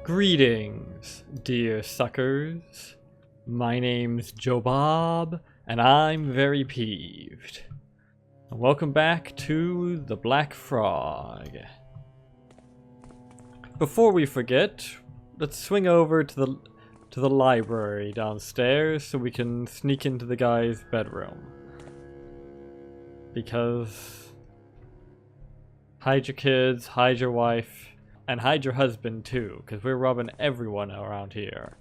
Greetings, dear suckers. My name's Joe Bob, and I'm very peeved. Welcome back to the Black Frog. Before we forget, let's swing over to the library downstairs so we can sneak into the guy's bedroom. Because hide your kids, hide your wife, and hide your husband too, because we're robbing everyone around here.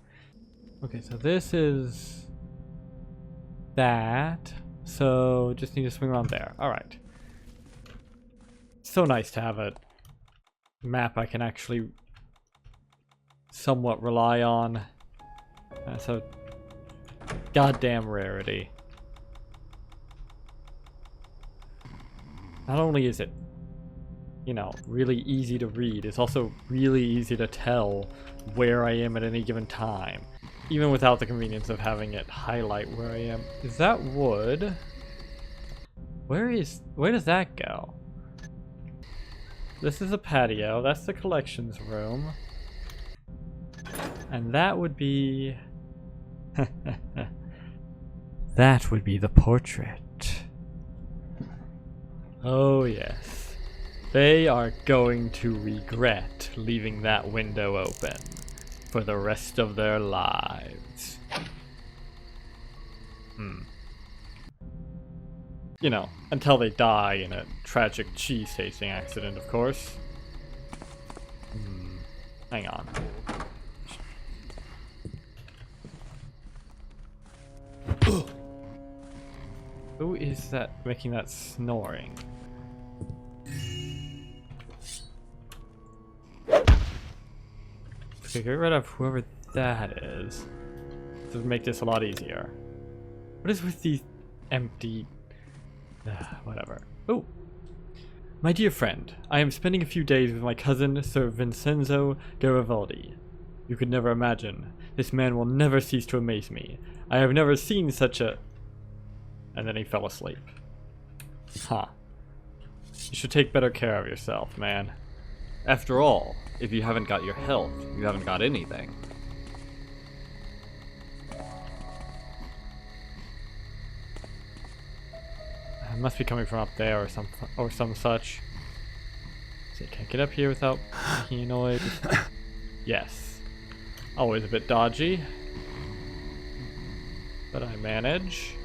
Okay, so this is that. So just need to swing around there. Alright. So nice to have a map I can actually somewhat rely on. That's a goddamn rarity. Not only is it, you know, really easy to read, it's also really easy to tell where I am at any given time, even without the convenience of having it highlight where I am. Is that wood? Where does that go? This is a patio, that's the collections room. And that would be... that would be the portrait. Oh yes. They are going to regret leaving that window open for the rest of their lives. You know, until they die in a tragic cheese tasting accident, of course. Hang on. Who is that making that snoring? Okay, get rid of whoever that is. To make this a lot easier. What is with these empty... whatever. Oh! My dear friend, I am spending a few days with my cousin, Sir Vincenzo Garibaldi. You could never imagine. This man will never cease to amaze me. I have never seen such a... And then he fell asleep. Huh. You should take better care of yourself, man. After all, if you haven't got your health, you haven't got anything. It must be coming from up there or some such. So can't get up here without making a noise. Yes. Always a bit dodgy. But I manage.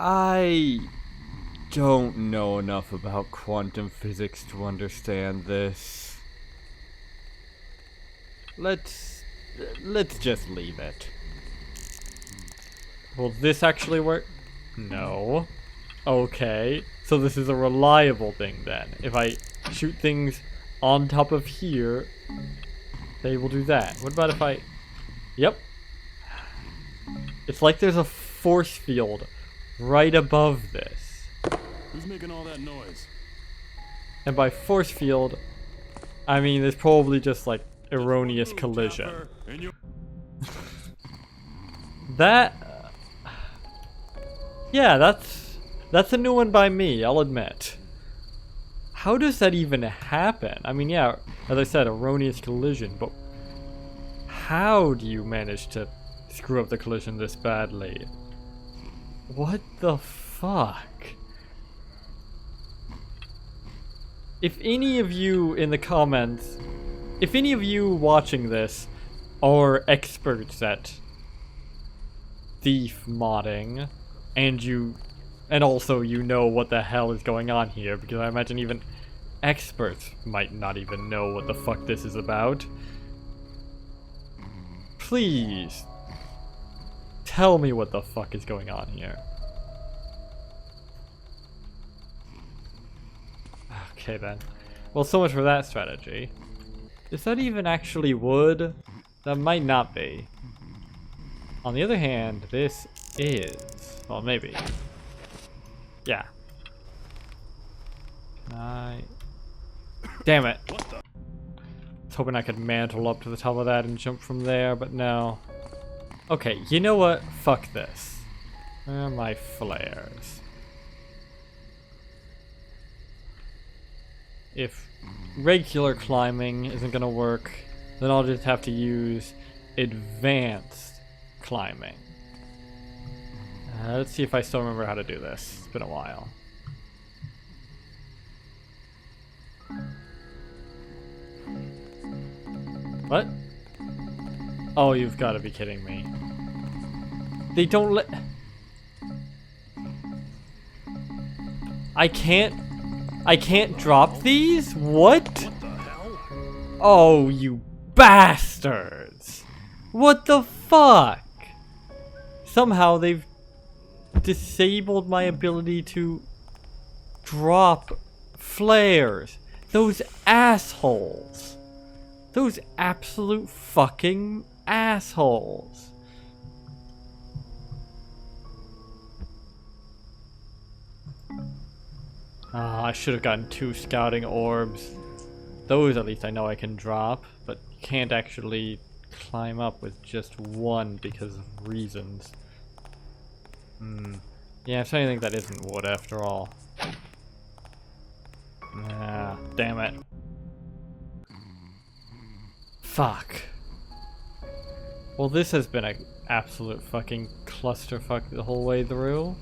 I don't know enough about quantum physics to understand this. Let's just leave it. Will this actually work? No. Okay. So this is a reliable thing then. If I shoot things on top of here, they will do that. What about if I... Yep. It's like there's a force field right above this. Who's making all that noise? And by force field, I mean there's probably just like erroneous collision. That... yeah, that's a new one by me, I'll admit. How does that even happen? I mean, yeah, as I said, erroneous collision, but how do you manage to screw up the collision this badly? What the fuck? If any of you in the comments, if any of you watching this are experts at thief modding, and also you know what the hell is going on here, because I imagine even experts might not even know what the fuck this is about, please tell me what the fuck is going on here. Okay then. Well, so much for that strategy. Is that even actually wood? That might not be. On the other hand, this is... Well, maybe. Yeah. Can I... Damn it. What the? I was hoping I could mantle up to the top of that and jump from there, but no. Okay, you know what? Fuck this. Where are my flares? If regular climbing isn't gonna work, then I'll just have to use advanced climbing. Let's see if I still remember how to do this. It's been a while. What? Oh, you've got to be kidding me. They don't let... I can't drop these? What? What the hell? Oh, you bastards! What the fuck? Somehow they've disabled my ability to drop flares. Those assholes. Those absolute fucking assholes. Ah, I should have gotten 2 scouting orbs. Those at least I know I can drop, but can't actually climb up with just 1 because of reasons. Yeah, I'm starting to think that isn't wood after all. Ah, damn it. Fuck. Well, this has been an absolute fucking clusterfuck the whole way through.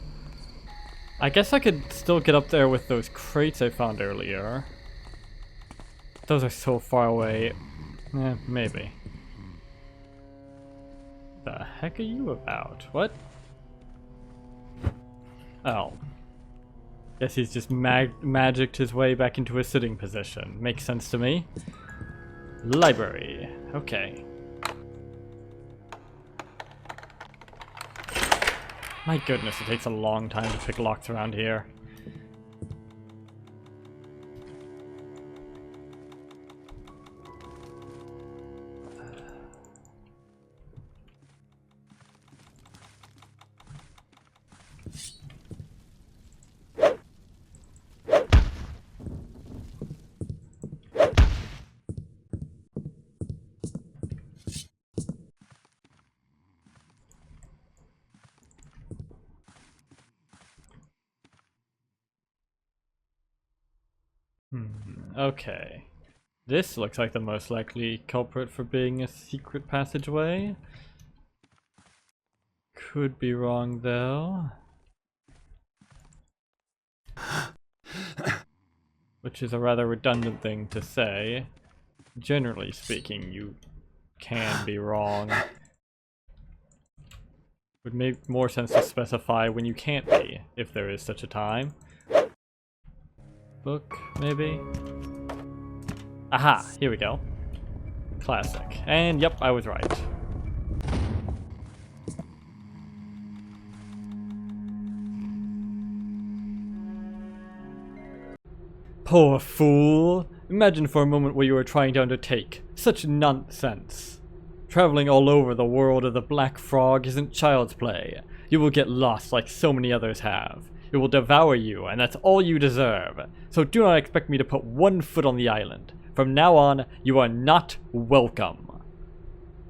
I guess I could still get up there with those crates I found earlier. Those are so far away. Maybe. The heck are you about? What? Oh. Guess he's just magicked his way back into a sitting position. Makes sense to me. Library. Okay. My goodness, it takes a long time to pick locks around here. Okay. This looks like the most likely culprit for being a secret passageway. Could be wrong though. Which is a rather redundant thing to say. Generally speaking, you can be wrong. Would make more sense to specify when you can't be, if there is such a time. Book, maybe? Aha, here we go. Classic. And yep, I was right. Poor fool! Imagine for a moment what you were trying to undertake. Such nonsense. Traveling all over the world of the Black Frog isn't child's play. You will get lost like so many others have. It will devour you, and that's all you deserve. So do not expect me to put 1 foot on the island. From now on, you are not welcome.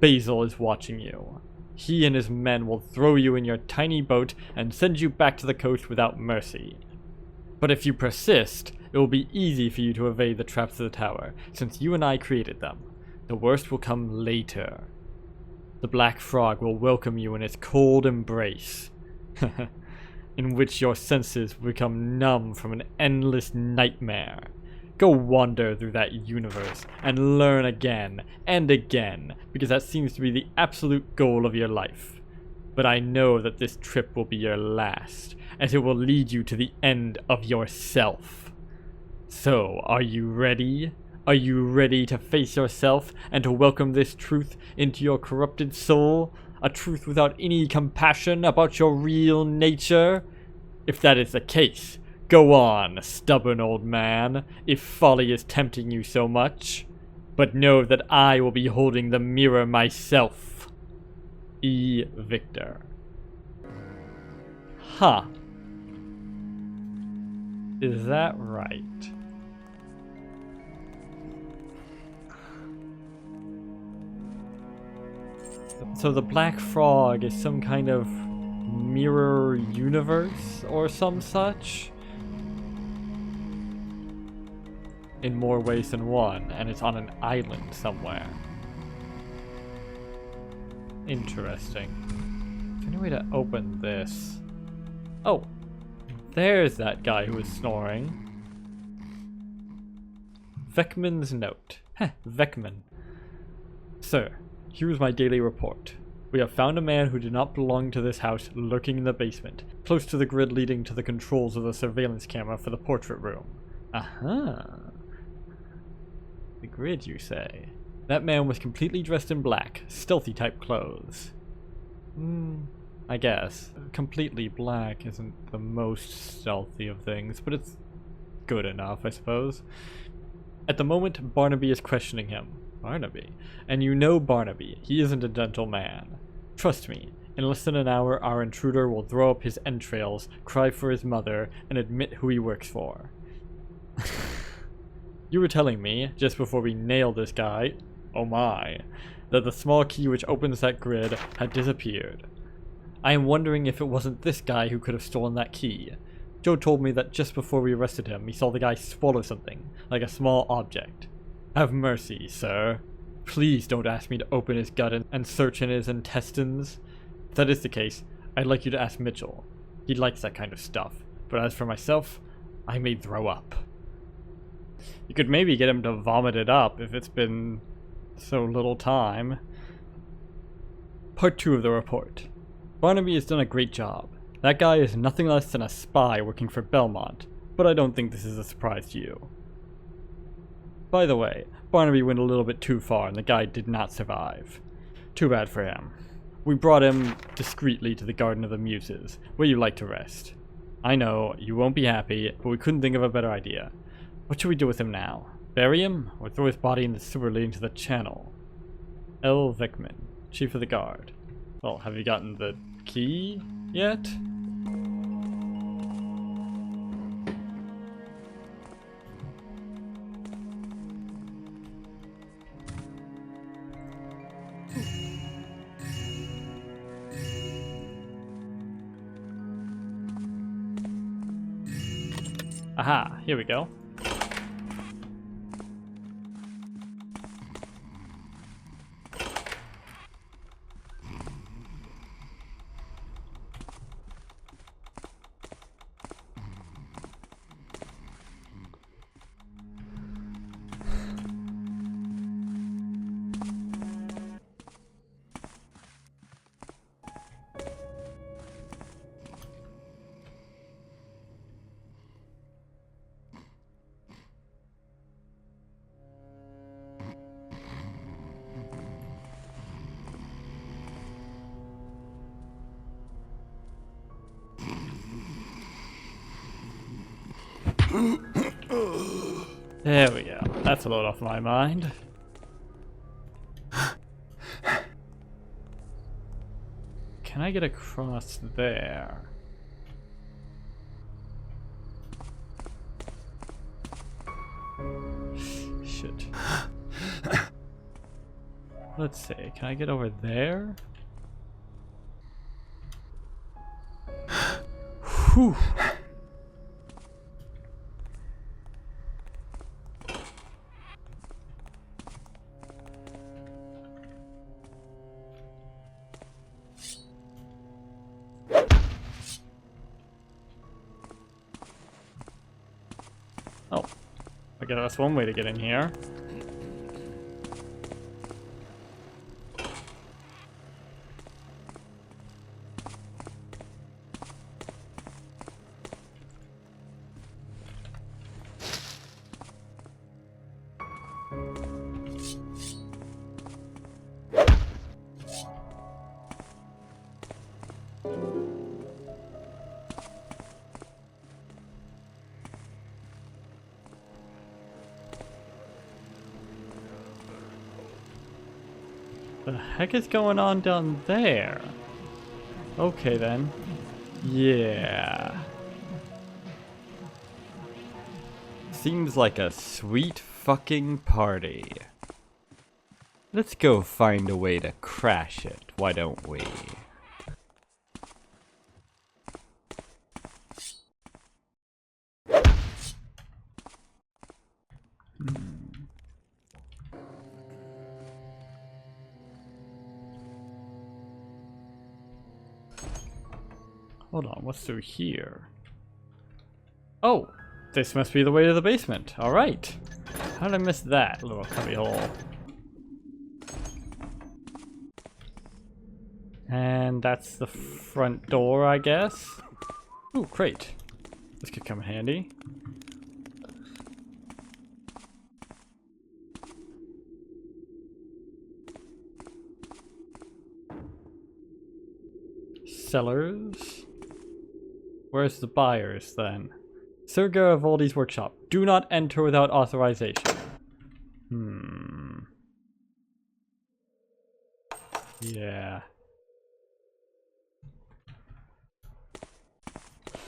Basil is watching you. He and his men will throw you in your tiny boat and send you back to the coast without mercy. But if you persist, it will be easy for you to evade the traps of the tower, since you and I created them. The worst will come later. The Black Frog will welcome you in its cold embrace. In which your senses become numb from an endless nightmare. Go wander through that universe and learn again and again, because that seems to be the absolute goal of your life. But I know that this trip will be your last, as it will lead you to the end of yourself. So, are you ready? Are you ready to face yourself and to welcome this truth into your corrupted soul? A truth without any compassion about your real nature? If that is the case, go on, stubborn old man, if folly is tempting you so much. But know that I will be holding the mirror myself. E. Victor. Huh. Is that right? So the Black Frog is some kind of mirror universe or some such? In more ways than one, and it's on an island somewhere. Interesting. Is there any way to open this? Oh, there's that guy who was snoring. Veckman's note. Heh, Veckman. Sir, here is my daily report. We have found a man who did not belong to this house lurking in the basement, close to the grid leading to the controls of the surveillance camera for the portrait room. Aha. The grid, you say? That man was completely dressed in black, stealthy type clothes. I guess. Completely black isn't the most stealthy of things, but it's good enough, I suppose. At the moment, Barnaby is questioning him. Barnaby? And you know Barnaby. He isn't a gentle man. Trust me, in less than an hour, our intruder will throw up his entrails, cry for his mother, and admit who he works for. You were telling me, just before we nailed this guy, oh my, that the small key which opens that grid had disappeared. I am wondering if it wasn't this guy who could have stolen that key. Joe told me that just before we arrested him, he saw the guy swallow something, like a small object. Have mercy, sir. Please don't ask me to open his gut and search in his intestines. If that is the case, I'd like you to ask Mitchell. He likes that kind of stuff. But as for myself, I may throw up. You could maybe get him to vomit it up if it's been so little time. Part 2 of the report. Barnaby has done a great job. That guy is nothing less than a spy working for Belmont, but I don't think this is a surprise to you. By the way, Barnaby went a little bit too far and the guy did not survive. Too bad for him. We brought him discreetly to the Garden of the Muses, where you like to rest. I know, you won't be happy, but we couldn't think of a better idea. What should we do with him now? Bury him, or throw his body in the sewer leading to the channel? L. Veckman, Chief of the Guard. Well, have you gotten the key yet? Aha, here we go. There we go. That's a load off my mind. Can I get across there? Shit. Let's see. Can I get over there? Whew. Oh, okay, that's one way to get in here. The heck is going on down there? Okay then. Yeah. Seems like a sweet fucking party. Let's go find a way to crash it, why don't we? Hold on, what's through here? Oh, this must be the way to the basement. Alright. How did I miss that little cubby hole? And that's the front door, I guess. Ooh, crate. This could come in handy. Sellers. Where's the buyers then? Sir Garibaldi's workshop. Do not enter without authorization. Yeah.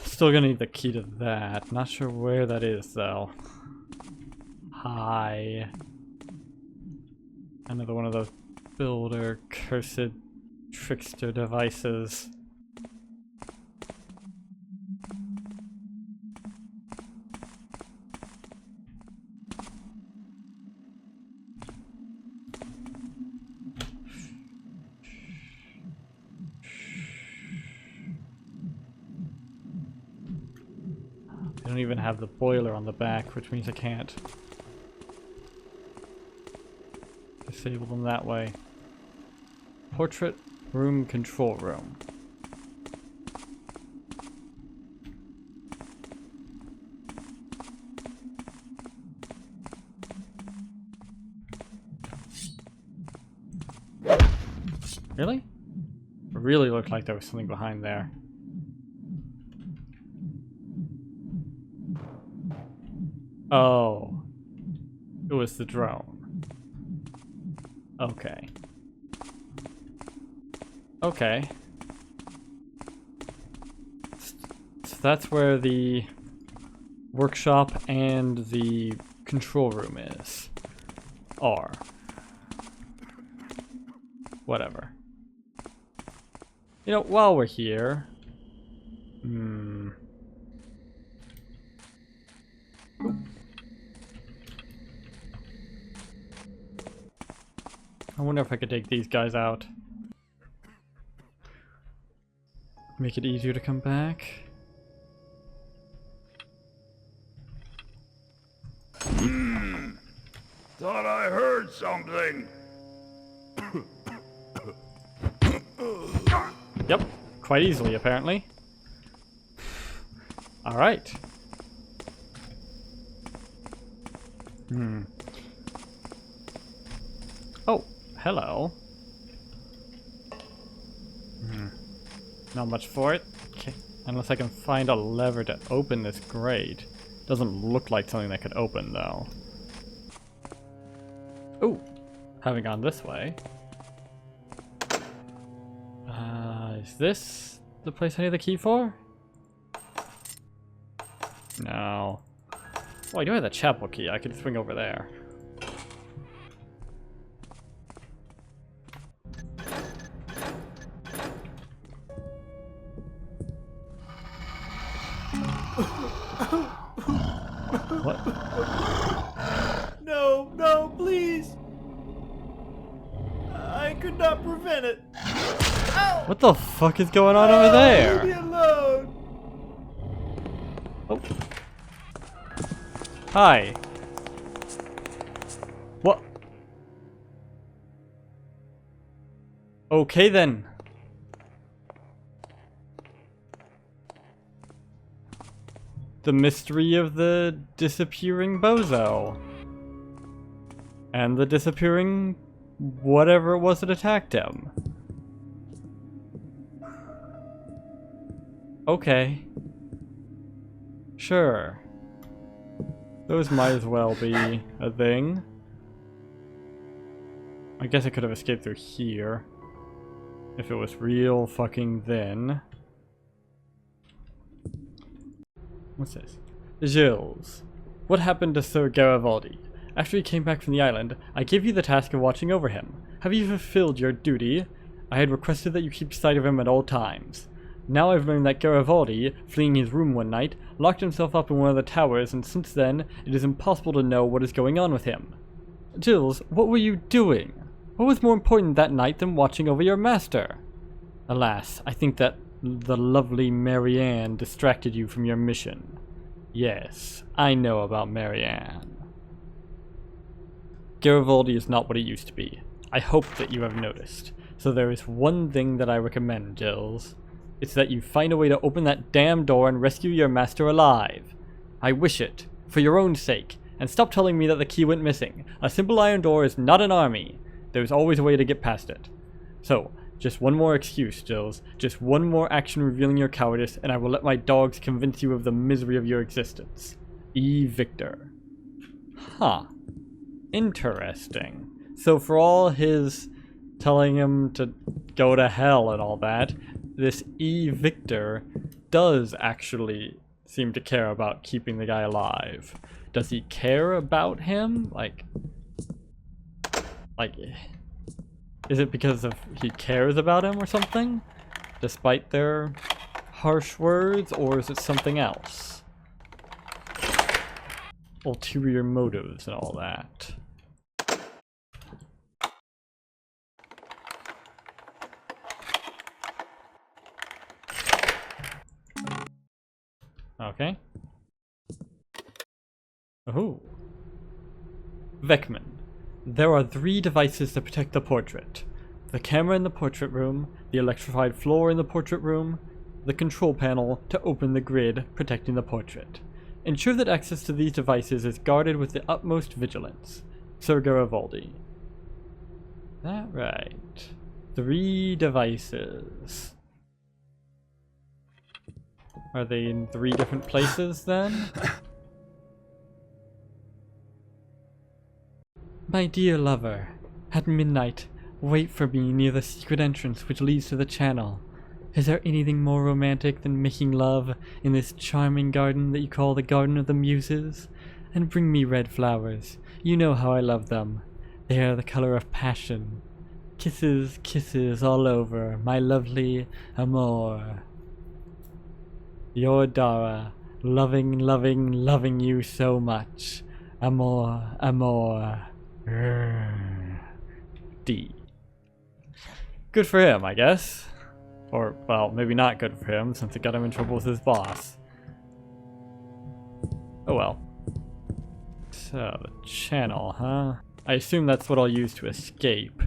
Still gonna need the key to that. Not sure where that is though. Hi. Another one of those builder cursed trickster devices. They don't even have the boiler on the back, which means I can't disable them that way. Portrait room, control room. Really? It really looked like there was something behind there. Oh. It was the drone. Okay. Okay. So that's where the workshop and the control room is. Are. Whatever. You know, while we're here... I wonder if I could take these guys out. Make it easier to come back. Thought I heard something. Yep, quite easily apparently. Alright. Oh, hello. Not much for it. Okay. Unless I can find a lever to open this grate. Doesn't look like something that could open though. Oh, having gone this way. Is this the place I need the key for? No. Oh, I do have the chapel key. I could swing over there. What? No, no, please. I could not prevent it. Ow! What the fuck is going on over there? Leave me alone. Oh. Hi. What? Okay then. The mystery of the disappearing bozo. And the disappearing whatever it was that attacked him. Okay. Sure. Those might as well be a thing. I guess I could have escaped through here. If it was real fucking thin. What's this? Gilles. What happened to Sir Garibaldi? After he came back from the island, I gave you the task of watching over him. Have you fulfilled your duty? I had requested that you keep sight of him at all times. Now I've learned that Garibaldi, fleeing his room one night, locked himself up in one of the towers, and since then, it is impossible to know what is going on with him. Gilles, what were you doing? What was more important that night than watching over your master? Alas, I think that the lovely Marianne distracted you from your mission. Yes, I know about Marianne. Garibaldi is not what he used to be. I hope that you have noticed. So there is one thing that I recommend, Gilles. It's that you find a way to open that damn door and rescue your master alive. I wish it, for your own sake, and stop telling me that the key went missing. A simple iron door is not an army. There's always a way to get past it. So, just one more excuse, Gilles. Just one more action revealing your cowardice, and I will let my dogs convince you of the misery of your existence. E. Victor. Huh. Interesting. So for all his telling him to go to hell and all that, this E. Victor does actually seem to care about keeping the guy alive. Does he care about him? Like, is it because of he cares about him or something? Despite their harsh words, or is it something else? Ulterior motives and all that. Okay. Oh. Vekman. There are 3 devices to protect the portrait. The camera in the portrait room, the electrified floor in the portrait room, the control panel to open the grid protecting the portrait. Ensure that access to these devices is guarded with the utmost vigilance. Sir Garibaldi. That right. 3 devices. Are they in 3 different places then? My dear lover, at midnight, wait for me near the secret entrance which leads to the channel. Is there anything more romantic than making love in this charming garden that you call the Garden of the Muses? And bring me red flowers. You know how I love them. They are the color of passion. Kisses, kisses all over, my lovely amour. Your Dara, loving, loving, loving you so much. Amour, amour. D. Good for him, I guess. Or, well, maybe not good for him, since it got him in trouble with his boss. Oh well. So, the channel, huh? I assume that's what I'll use to escape.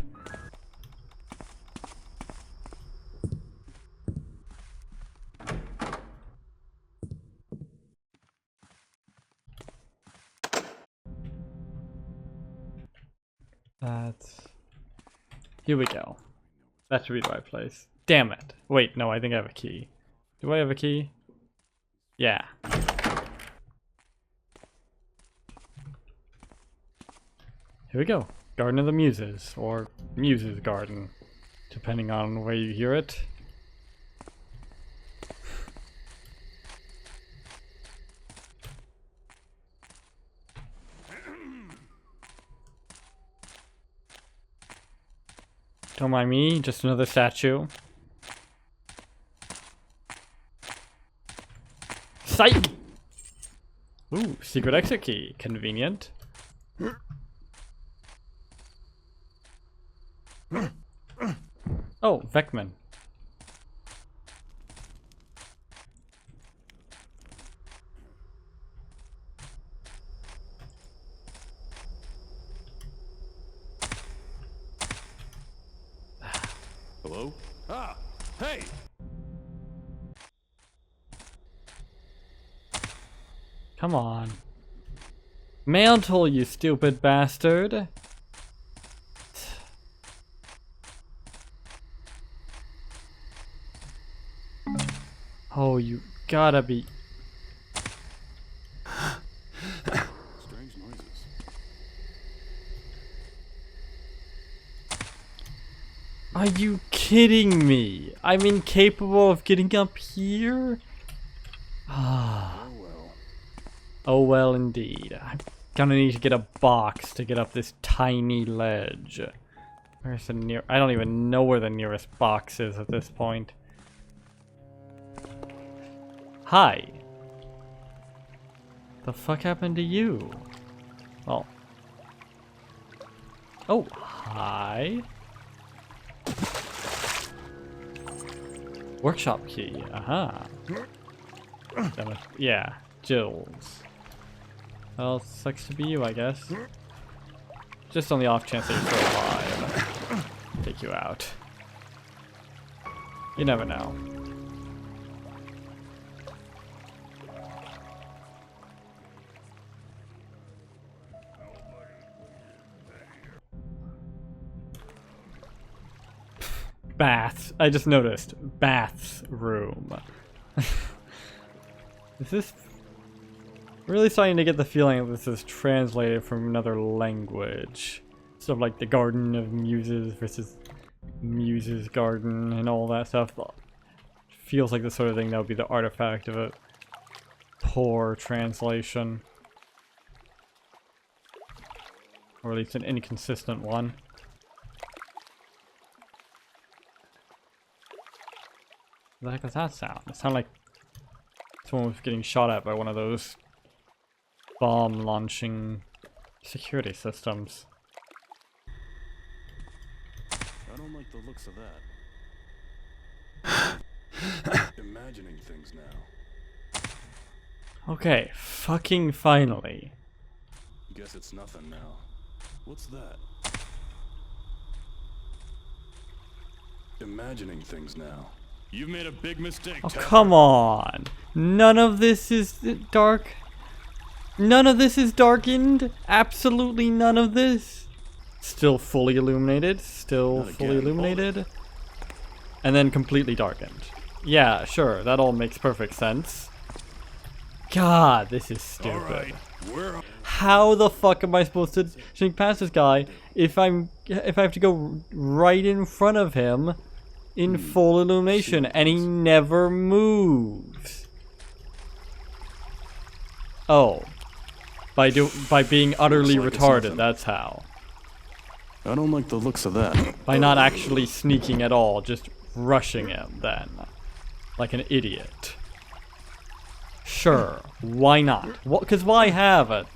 Here we go. That should be the right place. Damn it. Wait, no, I think I have a key. Do I have a key? Yeah. Here we go. Garden of the Muses, or Muses Garden, depending on where you hear it. Don't mind me, just another statue. Sight! Ooh, secret exit key. Convenient. Oh, Vekman. Hello? Ah! Hey! Come on. Mantle, you stupid bastard. Oh, you gotta be... Strange noises. Are you kidding me? I'm incapable of getting up here? Ah. Oh well indeed. I'm gonna need to get a box to get up this tiny ledge. Where's the near— I don't even know where the nearest box is at this point. Hi. The fuck happened to you? Well. Oh, hi. Workshop key. Aha. Yeah, Jill's. Well, sucks to be you, I guess. Just on the off chance that you're still alive. Take you out. You never know. Baths. I just noticed. Baths room. Is this... Really starting to get the feeling that this is translated from another language. Stuff like the Garden of Muses versus Muses Garden and all that stuff. Feels like the sort of thing that would be the artifact of a poor translation. Or at least an inconsistent one. What the heck does that sound? It sounded like someone was getting shot at by one of those bomb launching security systems. I don't like the looks of that. Imagining things now. Okay, fucking finally. Guess it's nothing now. What's that? Imagining things now. You've made a big mistake. Oh, come on. None of this is dark. None of this is darkened. Absolutely none of this. Still fully illuminated. Still fully illuminated. And then completely darkened. Yeah, sure. That all makes perfect sense. God, this is stupid. How the fuck am I supposed to sneak past this guy if I have to go right in front of him in full illumination and he never moves? Oh. By being utterly retarded, that's how. I don't like the looks of that. By not actually sneaking at all, just rushing him then. Like an idiot. Sure, why not? Because why have it?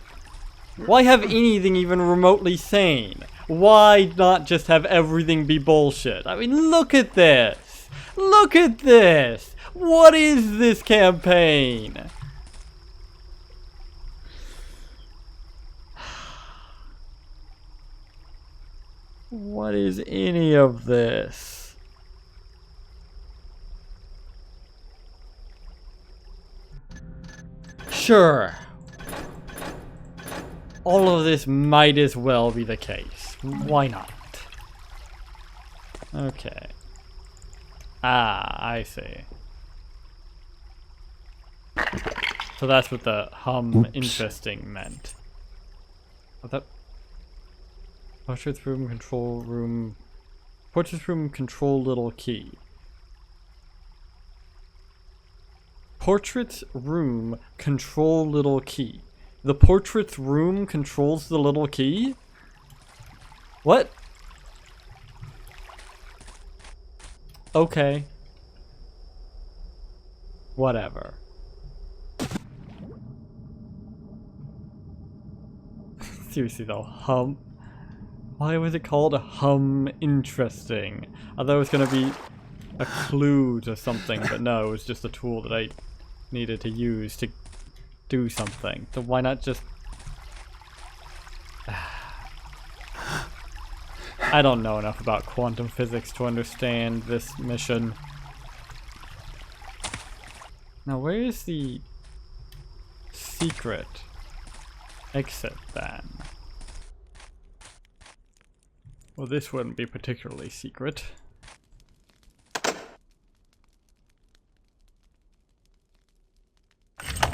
Why have anything even remotely sane? Why not just have everything be bullshit? I mean, look at this! Look at this! What is this campaign? What is any of this? Sure. All of this might as well be the case. Why not? Okay. Ah, I see. So that's what the interesting meant. What that? Portrait room control room. Portrait room control little key. Portrait room control little key. The portrait room controls the little key? What? Okay. Whatever. Seriously though, why was it called interesting? I thought it was gonna be a clue to something, but no, it was just a tool that I needed to use to do something. So why not just... I don't know enough about quantum physics to understand this mission. Now where is the secret exit then? Well, this wouldn't be particularly secret.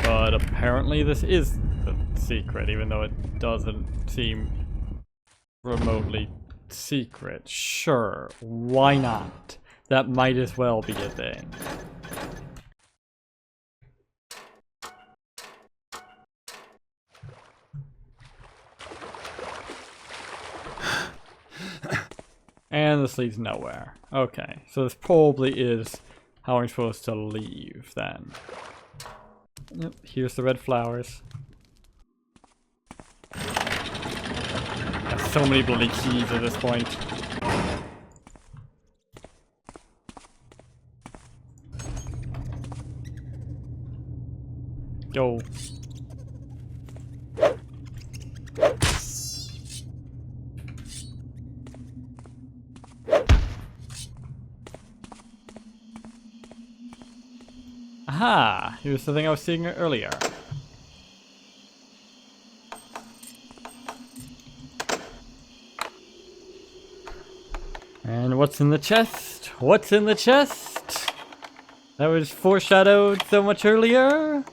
But apparently this is the secret, even though it doesn't seem remotely secret. Sure, why not? That might as well be a thing. And this leads nowhere. Okay, so this probably is how I'm supposed to leave then. Yep, here's the red flowers. Got so many bloody keys at this point. Yo. Aha! Here's the thing I was seeing earlier. And what's in the chest? What's in the chest? That was foreshadowed so much earlier.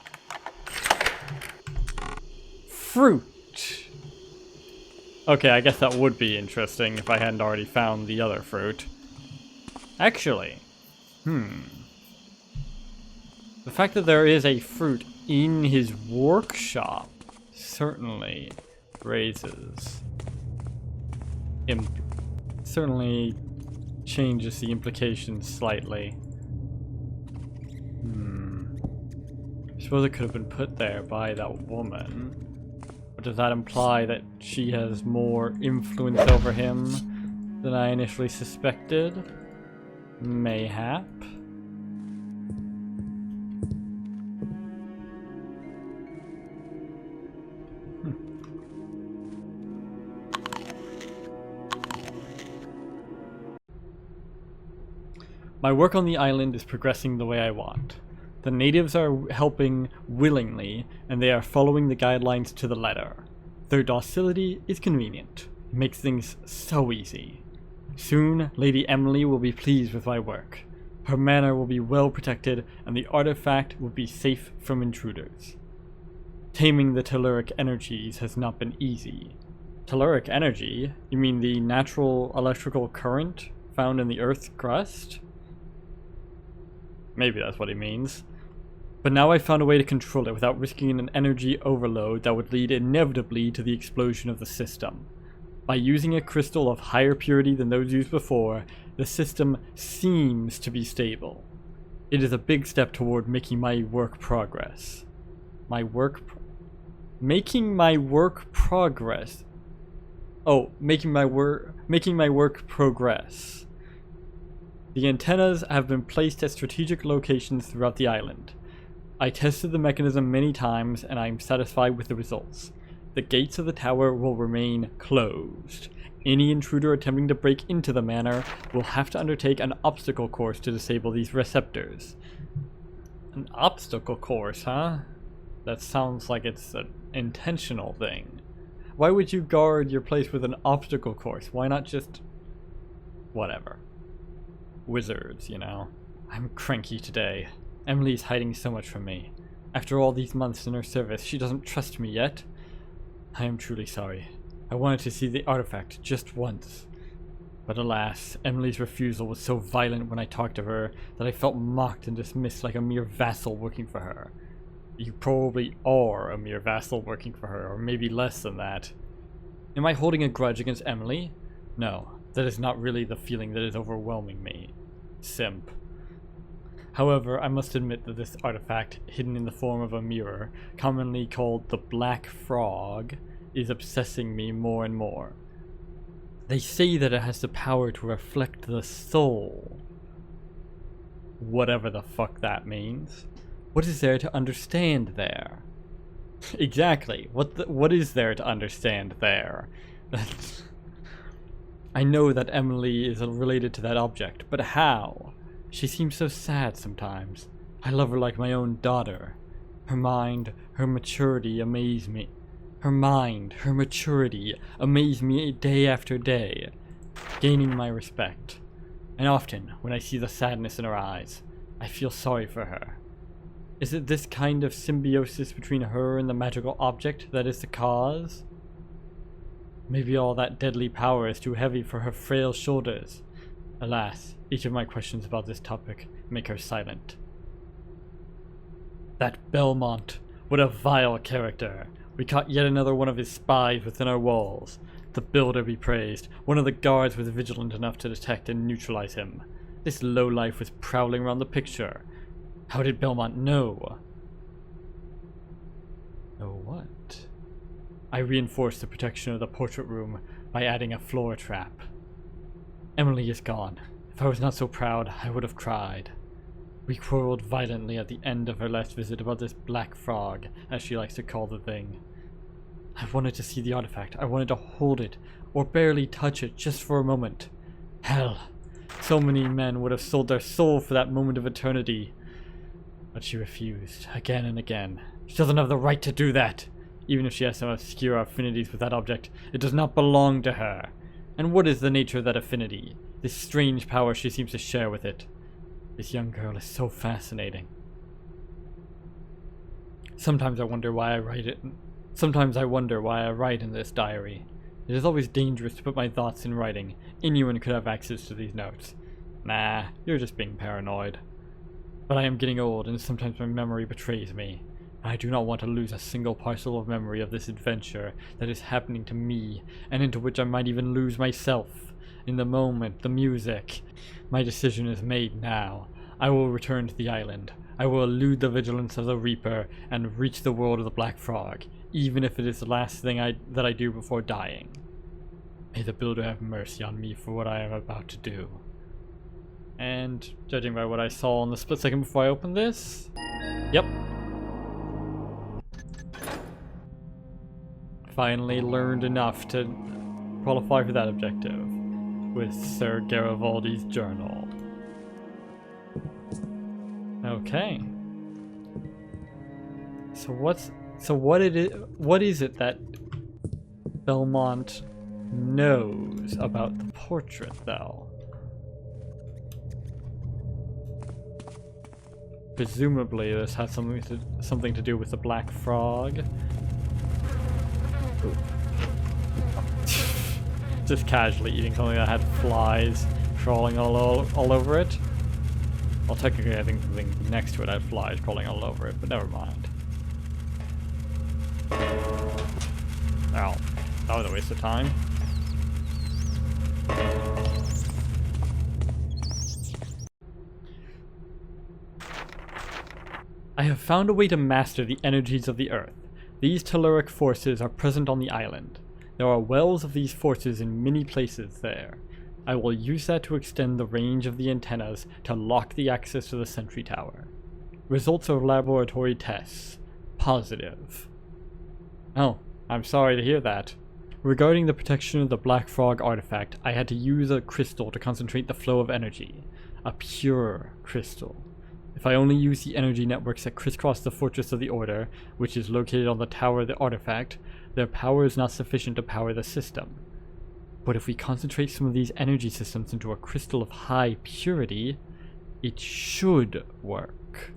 Fruit. Okay, I guess that would be interesting if I hadn't already found the other fruit. Actually, the fact that there is a fruit in his workshop certainly raises... certainly changes the implications slightly. I suppose it could have been put there by that woman. But does that imply that she has more influence over him than I initially suspected? Mayhap. My work on the island is progressing the way I want. The natives are helping willingly, and they are following the guidelines to the letter. Their docility is convenient. It makes things so easy. Soon, Lady Emily will be pleased with my work. Her manor will be well protected, and the artifact will be safe from intruders. Taming the telluric energies has not been easy. Telluric energy? You mean the natural electrical current found in the Earth's crust? Maybe that's what he means. But now I've found a way to control it without risking an energy overload that would lead inevitably to the explosion of the system. By using a crystal of higher purity than those used before, the system seems to be stable. It is a big step toward making my work progress. Making my work progress. Oh, making my work progress. The antennas have been placed at strategic locations throughout the island. I tested the mechanism many times and I am satisfied with the results. The gates of the tower will remain closed. Any intruder attempting to break into the manor will have to undertake an obstacle course to disable these receptors. An obstacle course, huh? That sounds like it's an intentional thing. Why would you guard your place with an obstacle course? Why not just... whatever. Wizards, you know. I'm cranky today. Emily's hiding so much from me. After all these months in her service, she doesn't trust me yet. I am truly sorry. I wanted to see the artifact just once. But alas, Emily's refusal was so violent when I talked to her that I felt mocked and dismissed like a mere vassal working for her. You probably are a mere vassal working for her, or maybe less than that. Am I holding a grudge against Emily? No, that is not really the feeling that is overwhelming me. Simp. However, I must admit that this artifact, hidden in the form of a mirror, commonly called the Black Frog, is obsessing me more and more. They say that it has the power to reflect the soul. Whatever the fuck that means. What is there to understand there? Exactly. What is there to understand there? I know that Emily is related to that object, but how? She seems so sad sometimes. I love her like my own daughter. Her mind, her maturity amaze me. Her mind, her maturity amaze me day after day, gaining my respect. And often, when I see the sadness in her eyes, I feel sorry for her. Is it this kind of symbiosis between her and the magical object that is the cause? Maybe all that deadly power is too heavy for her frail shoulders. Alas, each of my questions about this topic make her silent. That Belmont, what a vile character. We caught yet another one of his spies within our walls. The builder be praised. One of the guards was vigilant enough to detect and neutralize him. This lowlife was prowling around the picture. How did Belmont know? Know what? I reinforced the protection of the portrait room by adding a floor trap. Emily is gone. If I was not so proud, I would have cried. We quarreled violently at the end of her last visit about this black frog, as she likes to call the thing. I wanted to see the artifact. I wanted to hold it, or barely touch it, just for a moment. Hell, so many men would have sold their soul for that moment of eternity. But she refused, again and again. She doesn't have the right to do that. Even if she has some obscure affinities with that object, it does not belong to her. And what is the nature of that affinity? This strange power she seems to share with it. This young girl is so fascinating. Sometimes I wonder why I write in this diary. It is always dangerous to put my thoughts in writing. Anyone could have access to these notes. Nah, you're just being paranoid. But I am getting old, and sometimes my memory betrays me. I do not want to lose a single parcel of memory of this adventure that is happening to me, and into which I might even lose myself. In the moment, the music. My decision is made now. I will return to the island. I will elude the vigilance of the Reaper and reach the world of the Black Frog, even if it is the last thing that I do before dying. May the Builder have mercy on me for what I am about to do. And judging by what I saw in the split second before I opened this, yep. Finally learned enough to qualify for that objective with Sir Garibaldi's journal. Okay. So what is it that Belmont knows about the portrait, though? Presumably this has something to do with the Black Frog. Just casually eating something that had flies crawling all over it. Well, technically I think the thing next to it had flies crawling all over it, but never mind. Ow. That was a waste of time. I have found a way to master the energies of the earth. These telluric forces are present on the island. There are wells of these forces in many places there. I will use that to extend the range of the antennas to lock the access to the sentry tower. Results of laboratory tests. Positive. Oh, I'm sorry to hear that. Regarding the protection of the Black Frog artifact, I had to use a crystal to concentrate the flow of energy. A pure crystal. If I only use the energy networks that crisscross the Fortress of the Order, which is located on the tower of the artifact, their power is not sufficient to power the system. But if we concentrate some of these energy systems into a crystal of high purity, it should work.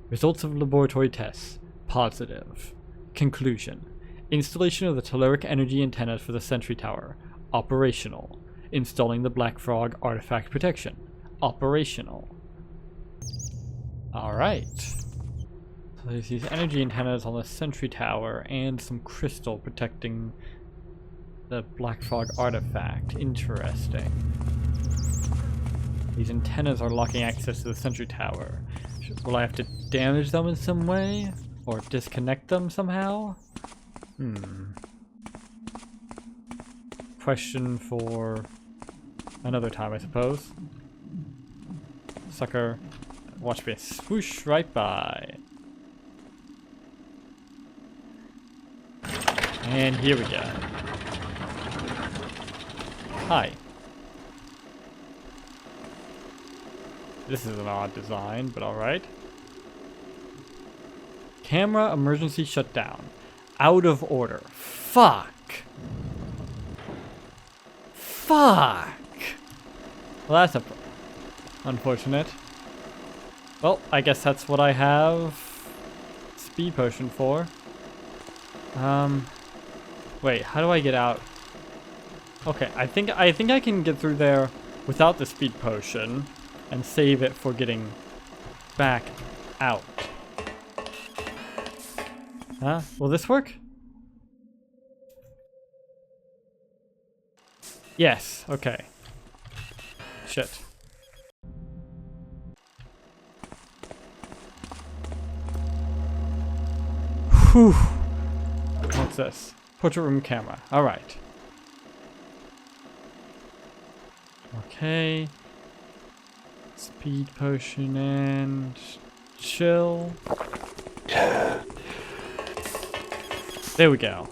Results of laboratory tests. Positive. Conclusion. Installation of the telluric energy antennas for the sentry tower. Operational. Installing the Black Frog artifact protection. Operational. Alright. So there's these energy antennas on the sentry tower and some crystal protecting the Black Frog artifact. Interesting. These antennas are locking access to the sentry tower. Will I have to damage them in some way? Or disconnect them somehow? Question for another time, I suppose. Sucker. Watch me swoosh right by. And here we go. Hi. This is an odd design, but alright. Camera emergency shutdown. Out of order. Fuck. Fuck. Well, that's unfortunate. Well, I guess that's what I have speed potion for. Wait, how do I get out? Okay, I think I can get through there without the speed potion and save it for getting back out. Huh? Will this work? Yes, okay. Shit. Whew. What's this? Portrait room camera. Alright. Okay. Speed potion and chill. There we go.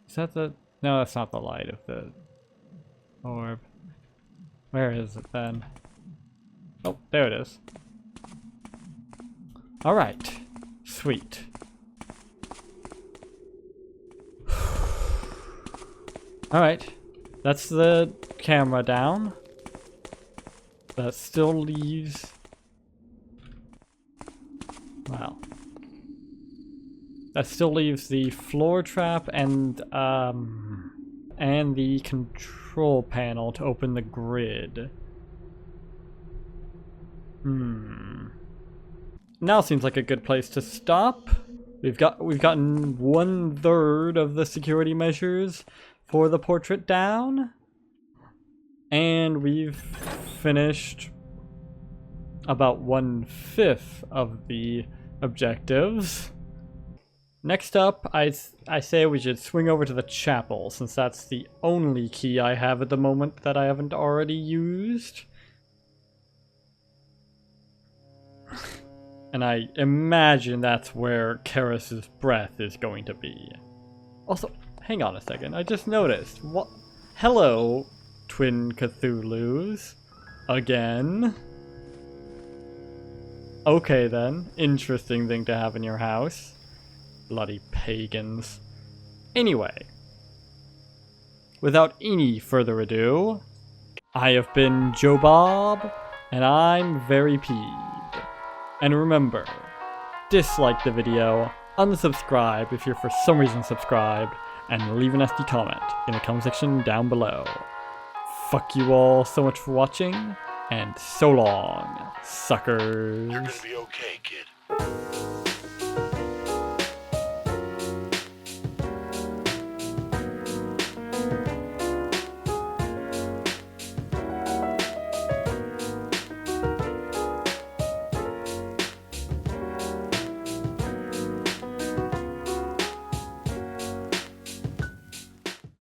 Is that the... No, that's not the light of the orb. Where is it then? Oh, there it is. Alright. Sweet. Alright. That's the camera down. That still leaves... Wow. That still leaves the floor trap and the control panel to open the grid. Now seems like a good place to stop. We've gotten 1/3 of the security measures for the portrait down, and we've finished about 1/5 of the objectives. Next up, I say we should swing over to the chapel, since that's the only key I have at the moment that I haven't already used. And I imagine that's where Karis's breath is going to be. Also, hang on a second, I just noticed. What? Hello, Twin Cthulhus. Again. Okay then, interesting thing to have in your house. Bloody pagans. Anyway, without any further ado, I have been Joe Bob, and I'm very peeved. And remember, dislike the video, unsubscribe if you're for some reason subscribed, and leave a nasty comment in the comment section down below. Fuck you all so much for watching, and so long, suckers. You're gonna be okay, kid.